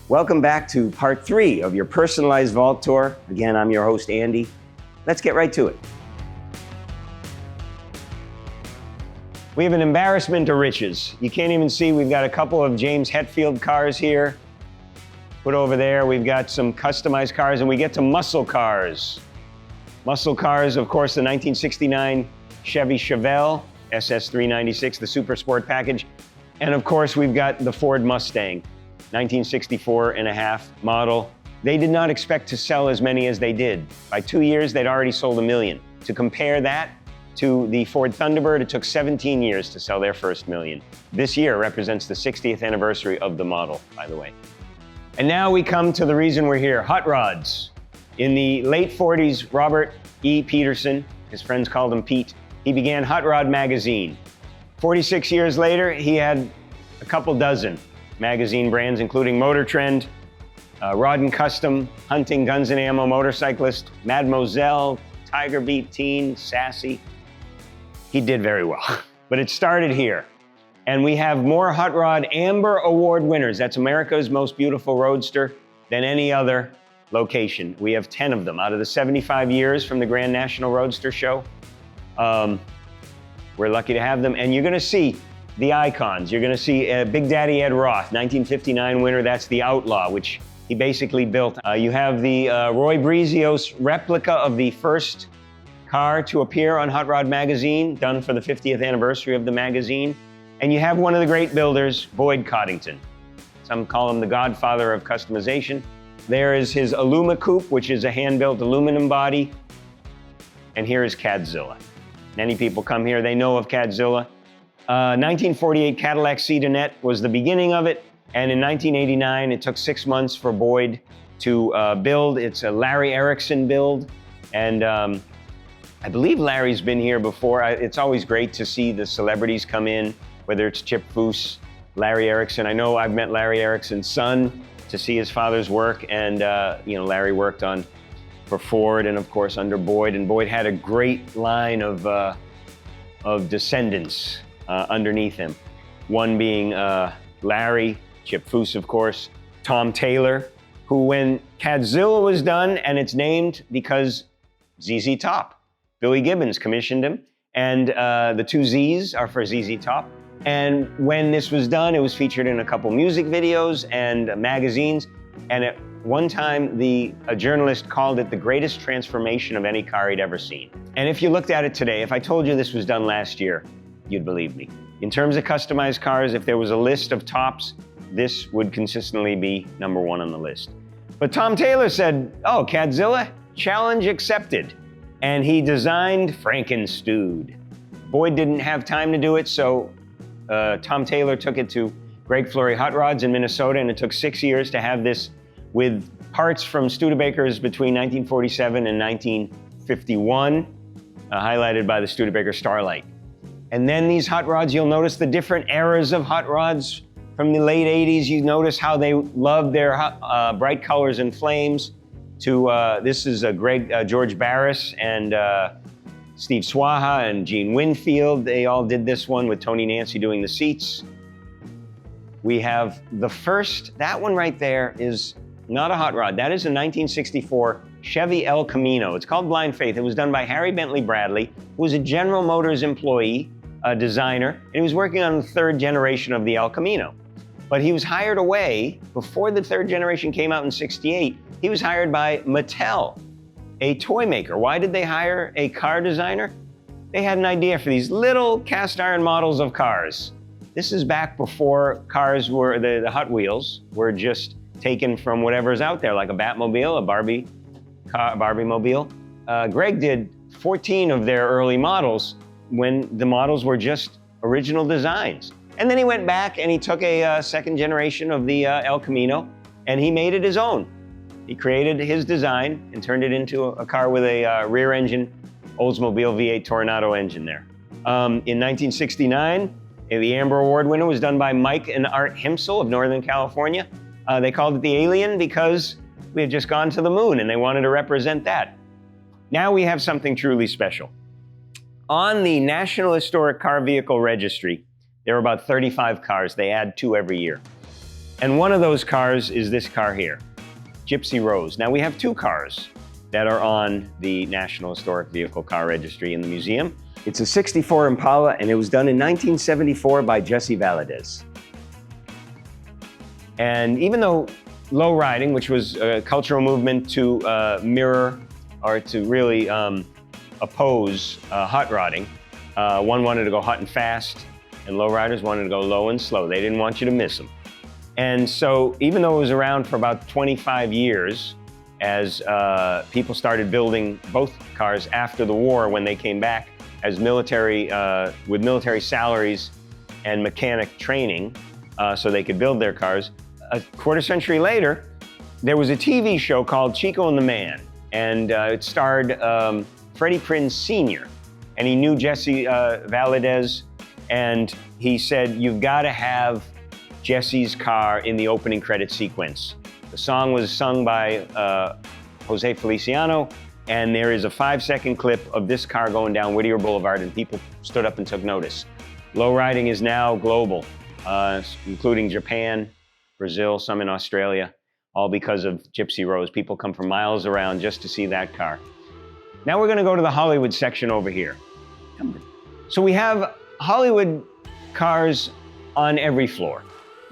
Welcome back to part 3 of your personalized vault tour. Again, I'm your host, Andy. Let's get right to it. We have an embarrassment of riches. You can't even see, we've got a couple of James Hetfield cars here. Put over there, we've got some customized cars, and we get to muscle cars. Muscle cars, of course, the 1969 Chevy Chevelle, SS396, the Super Sport package. And of course, we've got the Ford Mustang, 1964 and a half model. They did not expect to sell as many as they did. By 2 years, they'd already sold 1 million. To compare that to the Ford Thunderbird, it took 17 years to sell their first million. This year represents the 60th anniversary of the model, by the way. And now we come to the reason we're here, hot rods. In the late 40s, Robert E. Petersen, his friends called him Pete, he began Hot Rod magazine. 46 years later, he had a couple dozen magazine brands, including Motor Trend, Rod and Custom, Hunting, Guns and Ammo, Motorcyclist, Mademoiselle, Tiger Beat, Teen, Sassy. He did very well, but it started here. And we have more Hot Rod Amber Award winners. That's America's Most Beautiful Roadster than any other location. We have 10 of them out of the 75 years from the Grand National Roadster Show. We're lucky to have them. And you're gonna see the icons. You're gonna see Big Daddy Ed Roth, 1959 winner. That's the Outlaw, which he basically built. You have the Roy Breezios replica of the first car to appear on Hot Rod magazine, done for the 50th anniversary of the magazine. And you have one of the great builders, Boyd Coddington. Some call him the godfather of customization. There is his Illuma Coupe, which is a hand-built aluminum body. And here is Cadzilla. Many people come here, they know of Cadzilla. 1948 Cadillac Cedarnet was the beginning of it. And in 1989, it took 6 months for Boyd to build. It's a Larry Erickson build. And I believe Larry's been here before. It's always great to see the celebrities come in, whether it's Chip Foose, Larry Erickson. I know I've met Larry Erickson's son to see his father's work. And Larry worked for Ford and of course under Boyd. And Boyd had a great line of descendants underneath him. One being Larry, Chip Foose, of course, Tom Taylor, who when Cadzilla was done, and it's named because ZZ Top, Billy Gibbons commissioned him, and the two Z's are for ZZ Top. And when this was done, it was featured in a couple music videos and magazines. And at one time, a journalist called it the greatest transformation of any car he'd ever seen. And if you looked at it today, if I told you this was done last year, you'd believe me. In terms of customized cars, if there was a list of tops, this would consistently be number 1 on the list. But Tom Taylor said, oh, Cadzilla, challenge accepted. And he designed Frankenstewed. Boyd didn't have time to do it, so Tom Taylor took it to Greg Fleury Hot Rods in Minnesota, and it took 6 years to have this with parts from Studebakers between 1947 and 1951, highlighted by the Studebaker Starlight. And then these hot rods, you'll notice the different eras of hot rods. From the late 80s, you notice how they loved their bright colors and flames. This is George Barris and Steve Swaha and Gene Winfield. They all did this one with Tony Nancy doing the seats. We have the first, that one right there is not a hot rod. That is a 1964 Chevy El Camino. It's called Blind Faith. It was done by Harry Bentley Bradley, who was a General Motors employee, a designer, and he was working on the 3rd generation of the El Camino. But he was hired away before the 3rd generation came out in '68. He was hired by Mattel, a toy maker. Why did they hire a car designer? They had an idea for these little cast iron models of cars. This is back before cars were, the Hot Wheels were just taken from whatever's out there, like a Batmobile, a Barbie-mobile. Greg did 14 of their early models when the models were just original designs. And then he went back and he took a 2nd generation of the El Camino and he made it his own. He created his design and turned it into a car with a rear engine Oldsmobile V8 Tornado engine there. In 1969, the Amber Award winner was done by Mike and Art Himsel of Northern California. They called it the Alien because we had just gone to the moon and they wanted to represent that. Now we have something truly special. On the National Historic Car Vehicle Registry, there are about 35 cars. They add 2 every year. And one of those cars is this car here, Gypsy Rose. Now we have two cars that are on the National Historic Vehicle Car Registry in the museum. It's a '64 Impala, and it was done in 1974 by Jesse Valadez. And even though low riding, which was a cultural movement to mirror or to really oppose hot rodding, one wanted to go hot and fast, and low riders wanted to go low and slow. They didn't want you to miss them. And so even though it was around for about 25 years, as people started building both cars after the war when they came back as military, with military salaries and mechanic training, so they could build their cars. A quarter century later, there was a TV show called Chico and the Man, and it starred Freddie Prinze Sr., and he knew Jesse Valadez, and he said, "You've got to have Jesse's car in the opening credit sequence." The song was sung by Jose Feliciano, and there is a 5-second clip of this car going down Whittier Boulevard, and people stood up and took notice. Low riding is now global, including Japan, Brazil, some in Australia, all because of Gypsy Rose. People come from miles around just to see that car. Now we're going to go to the Hollywood section over here. So we have Hollywood cars on every floor,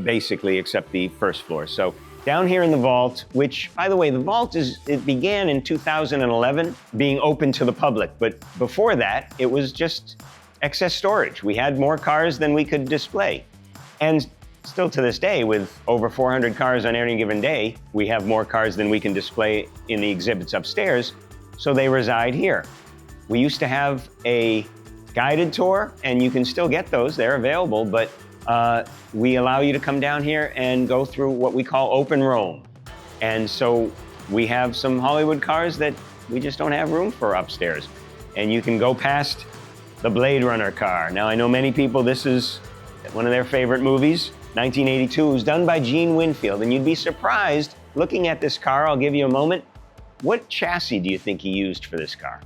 basically, except the first floor. So down here in the vault, which, by the way, the vault it began in 2011 being open to the public, but before that, it was just excess storage. We had more cars than we could display. And still to this day, with over 400 cars on any given day, we have more cars than we can display in the exhibits upstairs, so they reside here. We used to have a guided tour, and you can still get those, they're available, but we allow you to come down here and go through what we call open roam. And so we have some Hollywood cars that we just don't have room for upstairs. And you can go past the Blade Runner car. Now, I know many people, this is one of their favorite movies, 1982. It was done by Gene Winfield. And you'd be surprised, looking at this car, I'll give you a moment, what chassis do you think he used for this car?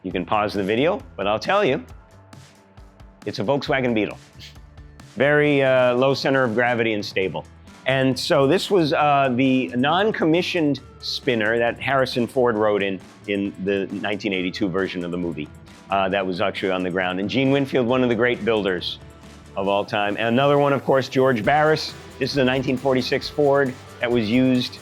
You can pause the video, but I'll tell you, it's a Volkswagen Beetle. Very low center of gravity and stable. And so this was the non-commissioned spinner that Harrison Ford rode in the 1982 version of the movie. That was actually on the ground. And Gene Winfield, one of the great builders of all time. And another one, of course, George Barris. This is a 1946 Ford that was used.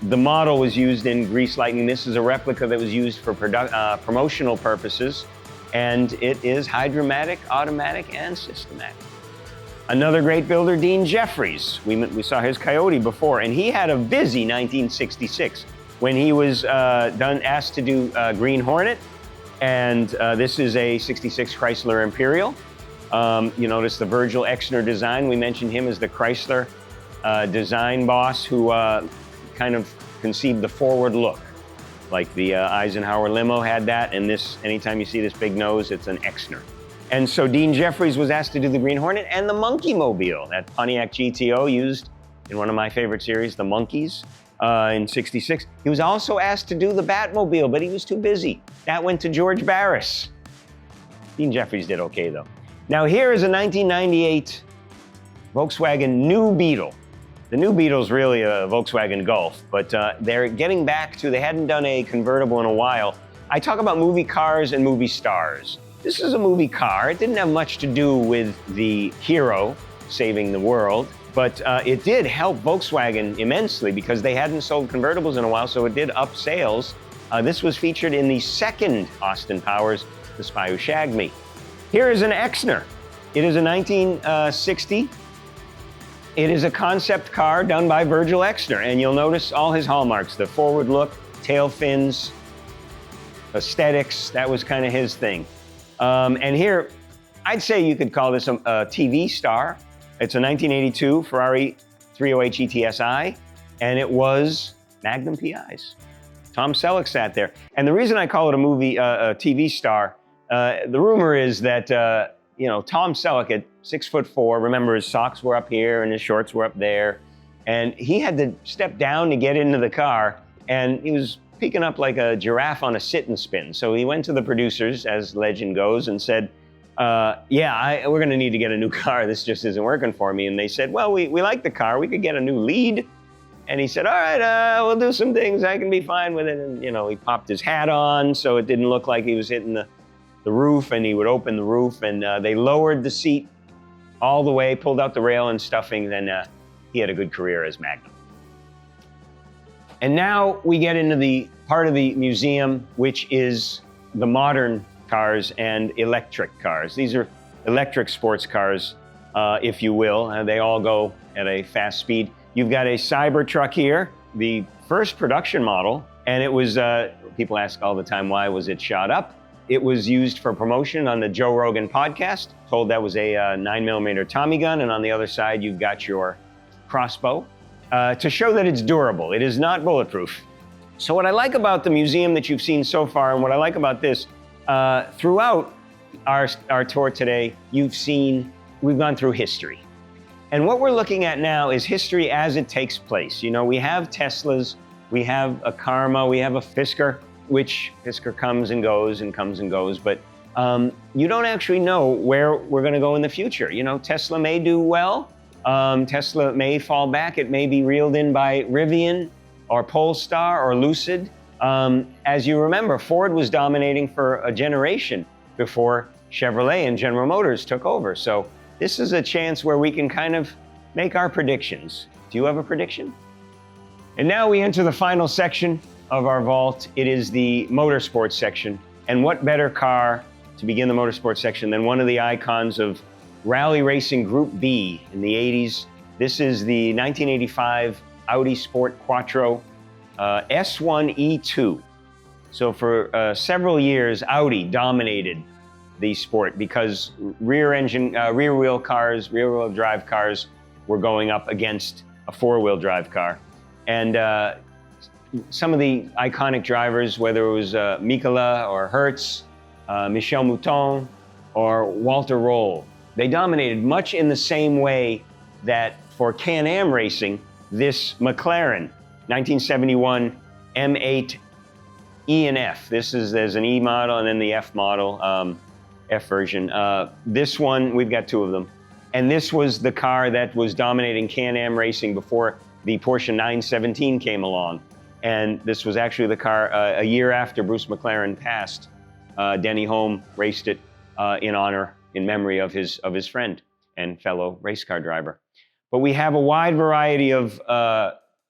The model was used in Grease Lightning. This is a replica that was used for promotional purposes. And it is hydromatic, automatic, and systematic. Another great builder, Dean Jeffries. We saw his Coyote before, and he had a busy 1966 when he was asked to do Green Hornet, and this is a 66 Chrysler Imperial. You notice the Virgil Exner design. We mentioned him as the Chrysler design boss who kind of conceived the forward look. Like the Eisenhower limo had that, and this, anytime you see this big nose, it's an Exner. And so Dean Jeffries was asked to do the Green Hornet and the Monkey Mobile that Pontiac GTO used in one of my favorite series, The Monkeys, in '66. He was also asked to do the Batmobile, but he was too busy. That went to George Barris. Dean Jeffries did okay, though. Now here is a 1998 Volkswagen New Beetle. The New Beetle's really a Volkswagen Golf, but they're getting back to, they hadn't done a convertible in a while. I talk about movie cars and movie stars. This is a movie car. It didn't have much to do with the hero saving the world, but it did help Volkswagen immensely because they hadn't sold convertibles in a while, so it did up sales. This was featured in the second Austin Powers, The Spy Who Shagged Me. Here is an Exner. It is a 1960. It is a concept car done by Virgil Exner, and you'll notice all his hallmarks, the forward look, tail fins, aesthetics, that was kind of his thing. And here, I'd say you could call this a TV star. It's a 1982 Ferrari 308 GTSI, and it was Magnum PIs. Tom Selleck sat there. And the reason I call it a TV star, the rumor is that, Tom Selleck at 6'4", remember his socks were up here and his shorts were up there, and he had to step down to get into the car, and he was peeking up like a giraffe on a sit and spin. So he went to the producers, as legend goes, and said, yeah, we're gonna need to get a new car. This just isn't working for me. And they said, well, we like the car. We could get a new lead. And he said, all right, we'll do some things. I can be fine with it. And, he popped his hat on so it didn't look like he was hitting the roof, and he would open the roof, and they lowered the seat all the way, pulled out the rail and stuffing. Then he had a good career as Magnum. And now we get into the part of the museum, which is the modern cars and electric cars. These are electric sports cars, if you will. They all go at a fast speed. You've got a Cybertruck here, the first production model, and it was, people ask all the time, why was it shot up? It was used for promotion on the Joe Rogan podcast. Told that was a 9mm Tommy gun, and on the other side, you've got your crossbow to show that it's durable. It is not bulletproof. So what I like about the museum that you've seen so far, and what I like about this, throughout our tour today, we've gone through history. And what we're looking at now is history as it takes place. We have Teslas, we have a Karma, we have a Fisker, which Fisker comes and goes, but you don't actually know where we're gonna go in the future. Tesla may do well, Tesla may fall back, it may be reeled in by Rivian or Polestar or Lucid. As you remember, Ford was dominating for a generation before Chevrolet and General Motors took over. So this is a chance where we can kind of make our predictions. Do you have a prediction? And now we enter the final section of our vault. It is the motorsports section. And what better car to begin the motorsports section than one of the icons of rally racing Group B in the 80s. This is the 1985 Audi Sport Quattro S1E2. So for several years, Audi dominated the sport because rear-wheel drive cars were going up against a four-wheel drive car. And some of the iconic drivers, whether it was Mikola or Hertz, Michel Mouton, or Walter Roll, they dominated much in the same way that for Can-Am racing, this McLaren 1971 M8 E and F. There's an E model and then the F model, F version. This one, we've got two of them. And this was the car that was dominating Can-Am racing before the Porsche 917 came along. And this was actually the car a year after Bruce McLaren passed. Denny Holm raced it in memory of his friend and fellow race car driver. But we have a wide variety of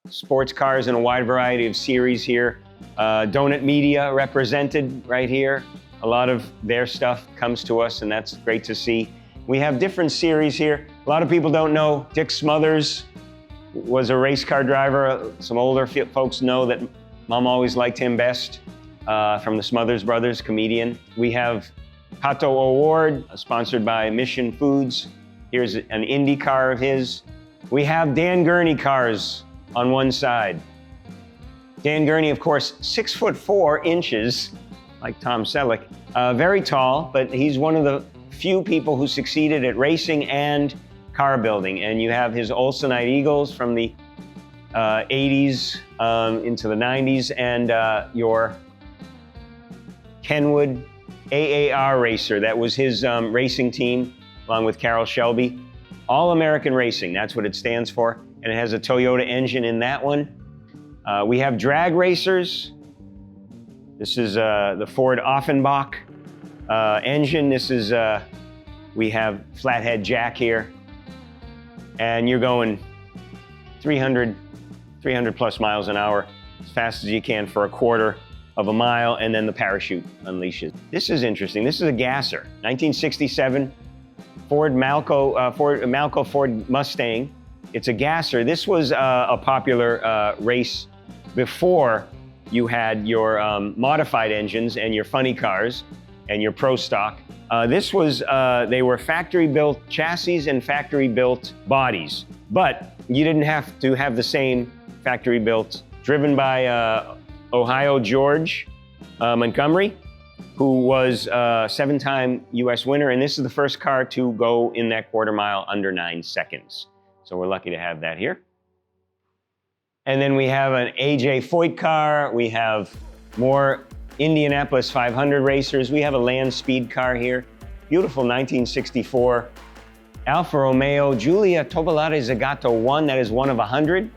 sports cars and a wide variety of series here. Donut Media represented right here. A lot of their stuff comes to us, and that's great to see. We have different series here. A lot of people don't know Dick Smothers was a race car driver. Some older folks know that Mom always liked him best, from the Smothers Brothers, comedian. We have Pato O'Ward, sponsored by Mission Foods. Here's an Indy car of his. We have Dan Gurney cars on one side. Dan Gurney, of course, 6'4", like Tom Selleck. Very tall, but he's one of the few people who succeeded at racing and car building. And you have his Olsenite Eagles from the 80s into the 90s, and your Kenwood AAR Racer. That was his racing team, along with Carroll Shelby. All-American Racing, that's what it stands for. And it has a Toyota engine in that one. We have drag racers. This is the Ford Offenbach engine. This is, we have Flathead Jack here. And you're going 300 plus miles an hour, as fast as you can for a quarter of a mile, and then the parachute unleashes. This is interesting. This is a gasser. 1967 Ford Malco Ford Mustang. It's a gasser. This was a popular race before you had your modified engines and your funny cars and your pro stock. This was, they were factory-built chassis and factory-built bodies, but you didn't have to have the same factory-built, driven by Ohio George Montgomery, who was a 7-time US winner, and this is the first car to go in that quarter mile under 9 seconds. So we're lucky to have that here. And then we have an AJ Foyt car. We have more Indianapolis 500 racers. We have a land speed car here. beautiful 1964 Alfa Romeo Giulia Tovolare Zagato 1, that is one of 100.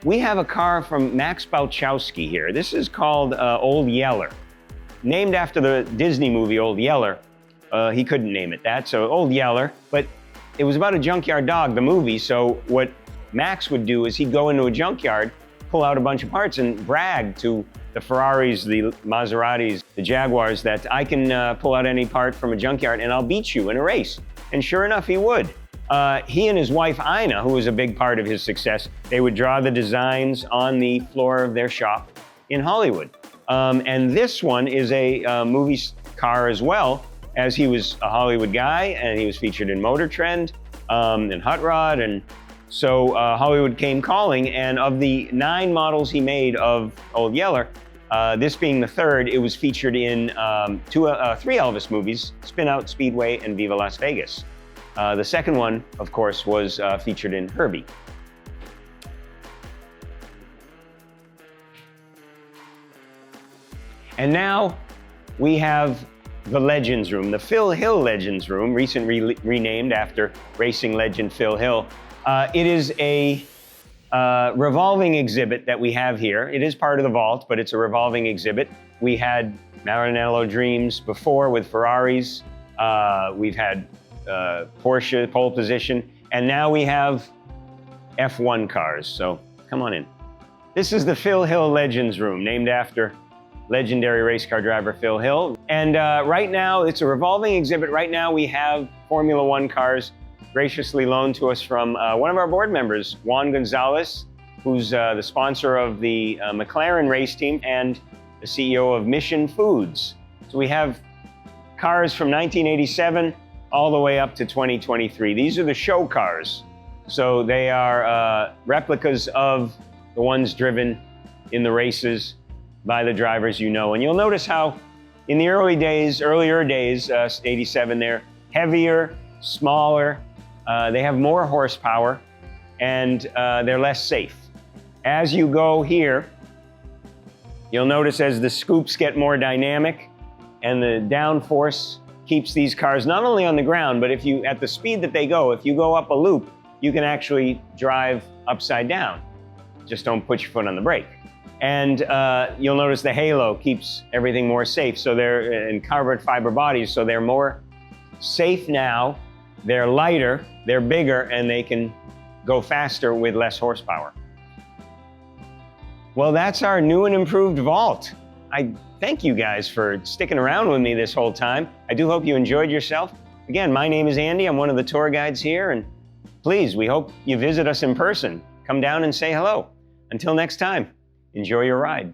We have a car from Max Balchowski here. This is called Old Yeller, named after the Disney movie Old Yeller. He couldn't name it that, so Old Yeller, but it was about a junkyard dog, the movie, so what Max would do is he'd go into a junkyard, pull out a bunch of parts and brag to the Ferraris, the Maseratis, the Jaguars that I can pull out any part from a junkyard and I'll beat you in a race. And sure enough, he would. He and his wife, Ina, who was a big part of his success, they would draw the designs on the floor of their shop in Hollywood. And this one is a movie car as well, as he was a Hollywood guy and he was featured in Motor Trend and Hot Rod. And so Hollywood came calling, and of the 9 models he made of Old Yeller, this being the third, it was featured in 3 Elvis movies, Spin Out, Speedway, and Viva Las Vegas. The second one, of course, was featured in Herbie. And now we have the Legends Room, the Phil Hill Legends Room, recently renamed after racing legend Phil Hill. It is a revolving exhibit that we have here. It is part of the vault, but it's a revolving exhibit. We had Maranello Dreams before with Ferraris. We've had Porsche pole position, and now we have F1 cars, so come on in. This is the Phil Hill Legends Room, named after legendary race car driver Phil Hill. And right now, it's a revolving exhibit. Right now we have Formula One cars graciously loaned to us from one of our board members, Juan Gonzalez, who's the sponsor of the McLaren race team and the CEO of Mission Foods. So we have cars from 1987 all the way up to 2023. These are the show cars. So they are replicas of the ones driven in the races by the drivers you know. And you'll notice how in the earlier days, 87, they're heavier, smaller, they have more horsepower, and they're less safe. As you go here, you'll notice as the scoops get more dynamic and the downforce keeps these cars not only on the ground, but if you, at the speed that they go, if you go up a loop, you can actually drive upside down. Just don't put your foot on the brake. And you'll notice the halo keeps everything more safe. So they're in carbon fiber bodies, so they're more safe now. They're lighter, they're bigger, and they can go faster with less horsepower. Well, that's our new and improved vault. I thank you guys for sticking around with me this whole time. I do hope you enjoyed yourself. Again, my name is Andy. I'm one of the tour guides here, and please, we hope you visit us in person. Come down and say hello. Until next time, enjoy your ride.